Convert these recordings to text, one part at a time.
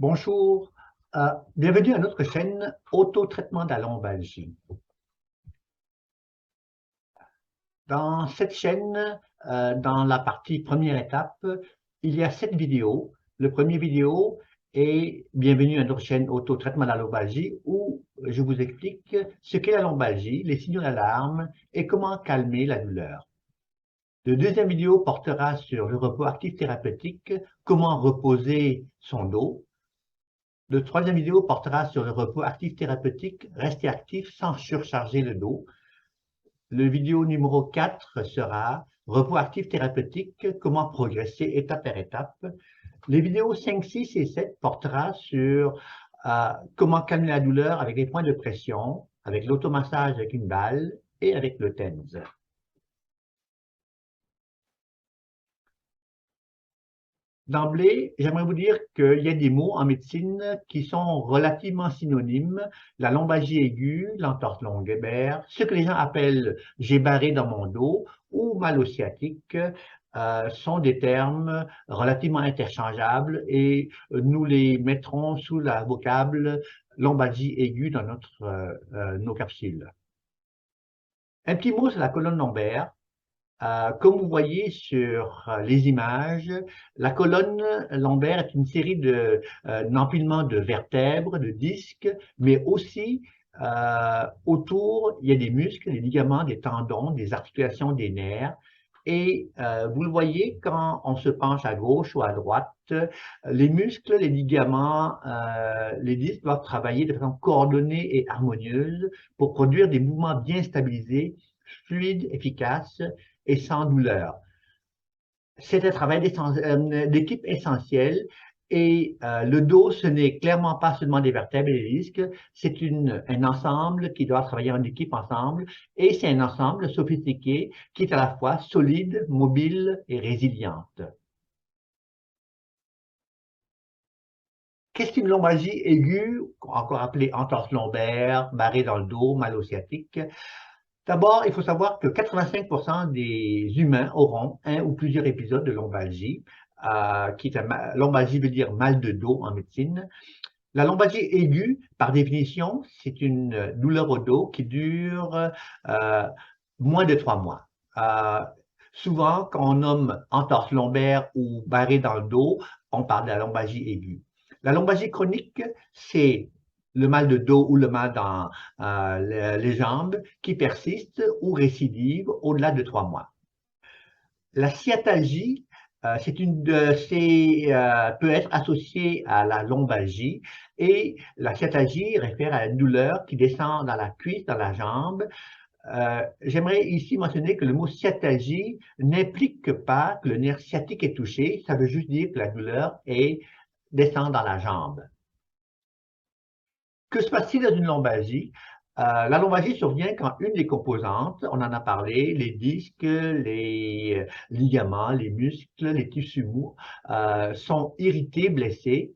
Bonjour, bienvenue à notre chaîne Autotraitement de la lombalgie. Dans cette chaîne, dans la partie première étape, il y a 7 vidéos. Le premier vidéo est Bienvenue à notre chaîne Autotraitement de la lombalgie où je vous explique ce qu'est la lombalgie, les signaux d'alarme et comment calmer la douleur. Le deuxième vidéo portera sur le repos actif thérapeutique, comment reposer son dos. Le troisième vidéo portera sur le repos actif thérapeutique, rester actif sans surcharger le dos. Le vidéo numéro 4 sera repos actif thérapeutique, comment progresser étape par étape. Les vidéos 5, 6 et 7 portera sur comment calmer la douleur avec les points de pression, avec l'automassage avec une balle et avec le TENS. D'emblée, j'aimerais vous dire qu'il y a des mots en médecine qui sont relativement synonymes. La lombalgie aiguë, l'entorse lombaire, ce que les gens appellent « j'ai barré dans mon dos » ou mal au sciatique sont des termes relativement interchangeables et nous les mettrons sous la vocable lombalgie aiguë dans nos capsules. Un petit mot sur la colonne lombaire. Comme vous voyez sur les images, la colonne lombaire est une série d'empilements de vertèbres, de disques, mais aussi autour, il y a des muscles, des ligaments, des tendons, des articulations, des nerfs. Et vous le voyez quand on se penche à gauche ou à droite, les muscles, les ligaments, les disques doivent travailler de façon coordonnée et harmonieuse pour produire des mouvements bien stabilisés, fluides, efficaces et sans douleur. C'est un travail d'équipe essentiel et le dos, ce n'est clairement pas seulement des vertèbres et des disques, c'est un ensemble qui doit travailler en équipe ensemble et c'est un ensemble sophistiqué qui est à la fois solide, mobile et résiliente. Qu'est-ce qu'une lombalgie aiguë, encore appelée entorse lombaire, barré dans le dos, mal au sciatique? D'abord, il faut savoir que 85% des humains auront un ou plusieurs épisodes de lombalgie. Lombalgie veut dire mal de dos en médecine. La lombalgie aiguë, par définition, c'est une douleur au dos qui dure moins de 3 mois. Souvent, quand on nomme entorse lombaire ou barré dans le dos, on parle de la lombalgie aiguë. La lombalgie chronique, c'est le mal de dos ou le mal dans les jambes qui persiste ou récidive au-delà de 3 mois. La sciatalgie, peut être associée à la lombalgie et la sciatalgie réfère à la douleur qui descend dans la cuisse, dans la jambe. J'aimerais ici mentionner que le mot sciatalgie n'implique pas que le nerf sciatique est touché, ça veut juste dire que la douleur descend dans la jambe. Que se passe-t-il dans une lombalgie? La lombalgie survient quand une des composantes, on en a parlé, les disques, les ligaments, les muscles, les tissus mous, sont irrités, blessés.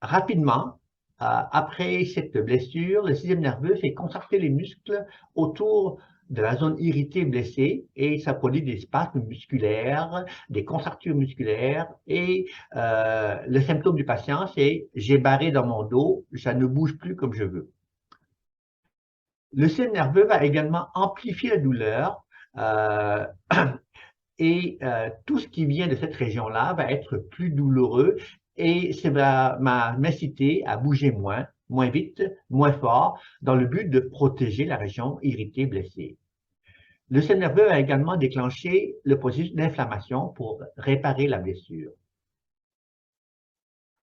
Rapidement, après cette blessure, le système nerveux fait contracter les muscles autour de la zone irritée, blessée, et ça produit des spasmes musculaires, des contractures musculaires, et le symptôme du patient, c'est « j'ai barré dans mon dos, ça ne bouge plus comme je veux ». Le système nerveux va également amplifier la douleur et tout ce qui vient de cette région-là va être plus douloureux et ça va m'inciter à bouger moins vite, moins fort, dans le but de protéger la région irritée, blessée. Le système nerveux va également déclencher le processus d'inflammation pour réparer la blessure.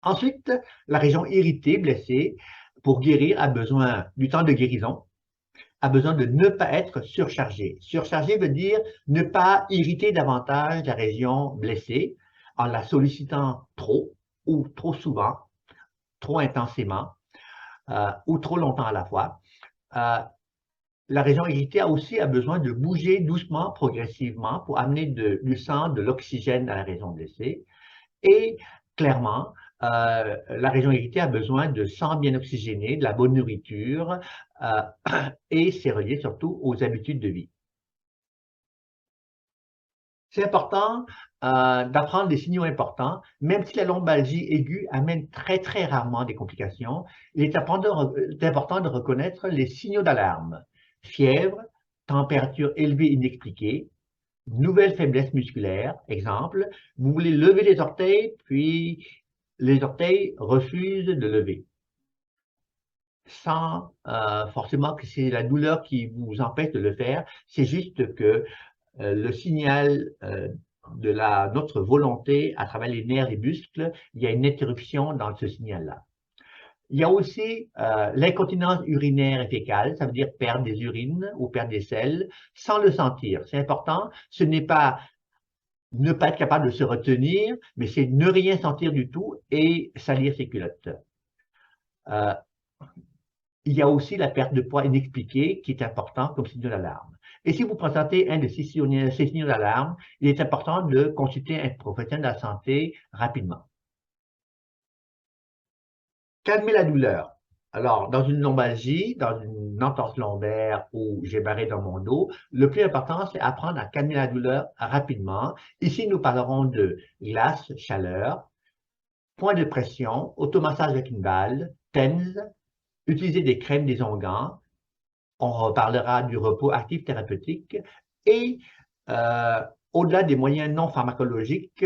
Ensuite, la région irritée, blessée, pour guérir, a besoin du temps de guérison, a besoin de ne pas être surchargé. Surchargé veut dire ne pas irriter davantage la région blessée en la sollicitant trop ou trop souvent, trop intensément ou trop longtemps à la fois. La région irritée aussi a besoin de bouger doucement, progressivement pour amener du sang, de l'oxygène à la région blessée. Et clairement, la région irritée a besoin de sang bien oxygéné, de la bonne nourriture, et c'est relié surtout aux habitudes de vie. C'est important d'apprendre des signaux importants, même si la lombalgie aiguë amène très, très rarement des complications. Il est important de reconnaître les signaux d'alarme. Fièvre, température élevée inexpliquée, nouvelle faiblesse musculaire, exemple, vous voulez lever les orteils, puis les orteils refusent de lever, sans forcément que c'est la douleur qui vous empêche de le faire, c'est juste que le signal de notre volonté à travers les nerfs et muscles, il y a une interruption dans ce signal-là. Il y a aussi l'incontinence urinaire et fécale, ça veut dire perdre des urines ou perdre des selles sans le sentir. C'est important, ce n'est pas ne pas être capable de se retenir, mais c'est ne rien sentir du tout et salir ses culottes. Euh, il y a aussi la perte de poids inexpliquée qui est important comme signe d'alarme. Et si vous présentez un de ces signaux d'alarme, il est important de consulter un professionnel de la santé rapidement. Calmer la douleur. Alors, dans une lombalgie, dans une entorse lombaire ou j'ai barré dans mon dos, le plus important, c'est apprendre à calmer la douleur rapidement. Ici, nous parlerons de glace, chaleur, point de pression, automassage avec une balle, TENS, utiliser des crèmes désolvants. On reparlera du repos actif thérapeutique et au-delà des moyens non pharmacologiques,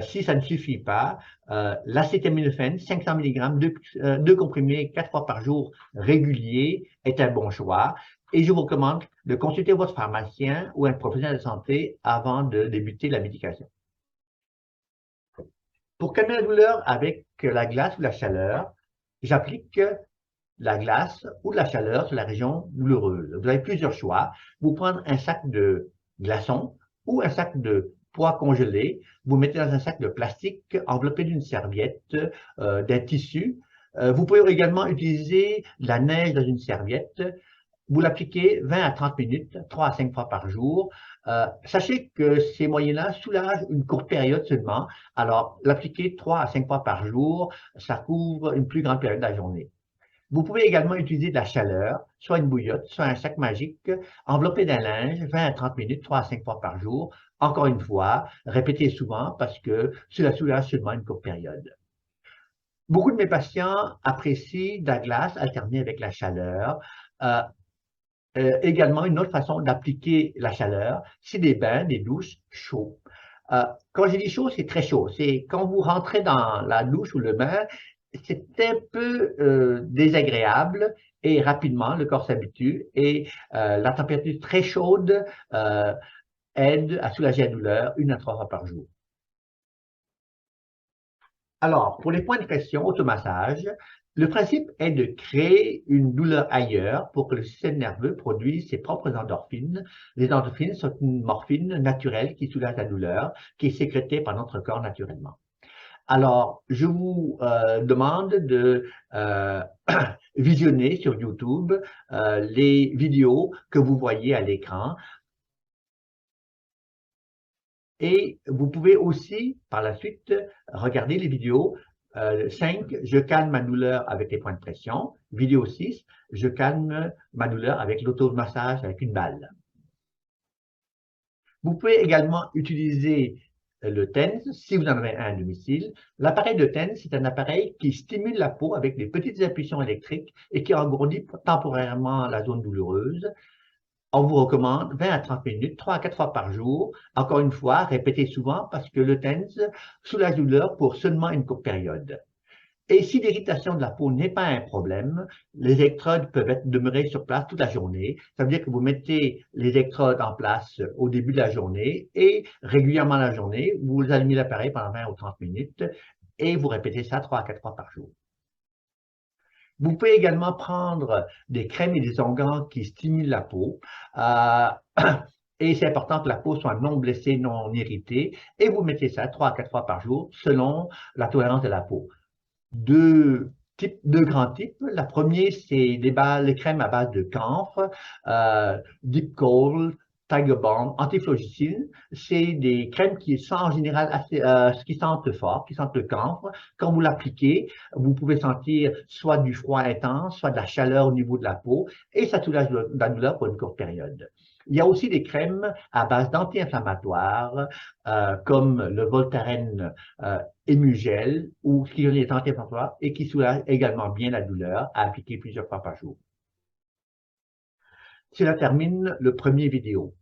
si ça ne suffit pas, l'acétaminophène, 500 mg, deux comprimés 4 fois par jour réguliers est un bon choix. Et je vous recommande de consulter votre pharmacien ou un professionnel de santé avant de débuter la médication. Pour calmer la douleur avec la glace ou la chaleur, j'applique la glace ou de la chaleur sur la région douloureuse. Vous avez plusieurs choix. Vous prenez un sac de glaçons ou un sac de pois congelés. Vous mettez dans un sac de plastique enveloppé d'une serviette, d'un tissu. Vous pouvez également utiliser de la neige dans une serviette. Vous l'appliquez 20 à 30 minutes, 3 à 5 fois par jour. Sachez que ces moyens-là soulagent une courte période seulement. Alors, l'appliquer 3 à 5 fois par jour, ça couvre une plus grande période de la journée. Vous pouvez également utiliser de la chaleur, soit une bouillotte, soit un sac magique, enveloppé d'un linge, 20 à 30 minutes, 3 à 5 fois par jour. Encore une fois, répétez souvent parce que cela soulage seulement une courte période. Beaucoup de mes patients apprécient de la glace alternée avec la chaleur. Également, une autre façon d'appliquer la chaleur, c'est des bains, des douches chauds. Quand je dis chaud, c'est très chaud. C'est quand vous rentrez dans la douche ou le bain, c'est un peu désagréable et rapidement, le corps s'habitue et la température très chaude aide à soulager la douleur 1 à 3 fois par jour. Alors, pour les points de pression, automassage, le principe est de créer une douleur ailleurs pour que le système nerveux produise ses propres endorphines. Les endorphines sont une morphine naturelle qui soulage la douleur, qui est sécrétée par notre corps naturellement. Alors, je vous demande de visionner sur YouTube les vidéos que vous voyez à l'écran. Et vous pouvez aussi, par la suite, regarder les vidéos 5, je calme ma douleur avec les points de pression. Vidéo 6, je calme ma douleur avec l'automassage avec une balle. Vous pouvez également utiliser le TENS, si vous en avez un à domicile. L'appareil de TENS, c'est un appareil qui stimule la peau avec des petites impulsions électriques et qui engourdit temporairement la zone douloureuse. On vous recommande 20 à 30 minutes, 3 à 4 fois par jour. Encore une fois, répétez souvent parce que le TENS soulage la douleur pour seulement une courte période. Et si l'irritation de la peau n'est pas un problème, les électrodes peuvent demeurer sur place toute la journée. Ça veut dire que vous mettez les électrodes en place au début de la journée et régulièrement la journée, vous allumez l'appareil pendant 20 ou 30 minutes et vous répétez ça 3 à 4 fois par jour. Vous pouvez également prendre des crèmes et des onguents qui stimulent la peau. Et c'est important que la peau soit non blessée, non irritée. Et vous mettez ça 3 à 4 fois par jour selon la tolérance de la peau. Deux grands types. La première, c'est les crèmes à base de camphre, Deep Cold, Tiger Balm, antiflogicine. C'est des crèmes qui sentent en général qui sentent fort, qui sentent le camphre. Quand vous l'appliquez, vous pouvez sentir soit du froid intense, soit de la chaleur au niveau de la peau, et ça soulage la douleur pour une courte période. Il y a aussi des crèmes à base d'anti-inflammatoires, comme le Voltaren Emugel, ou ce qui est anti-inflammatoire et qui soulage également bien la douleur, à appliquer plusieurs fois par jour. Cela termine le premier vidéo.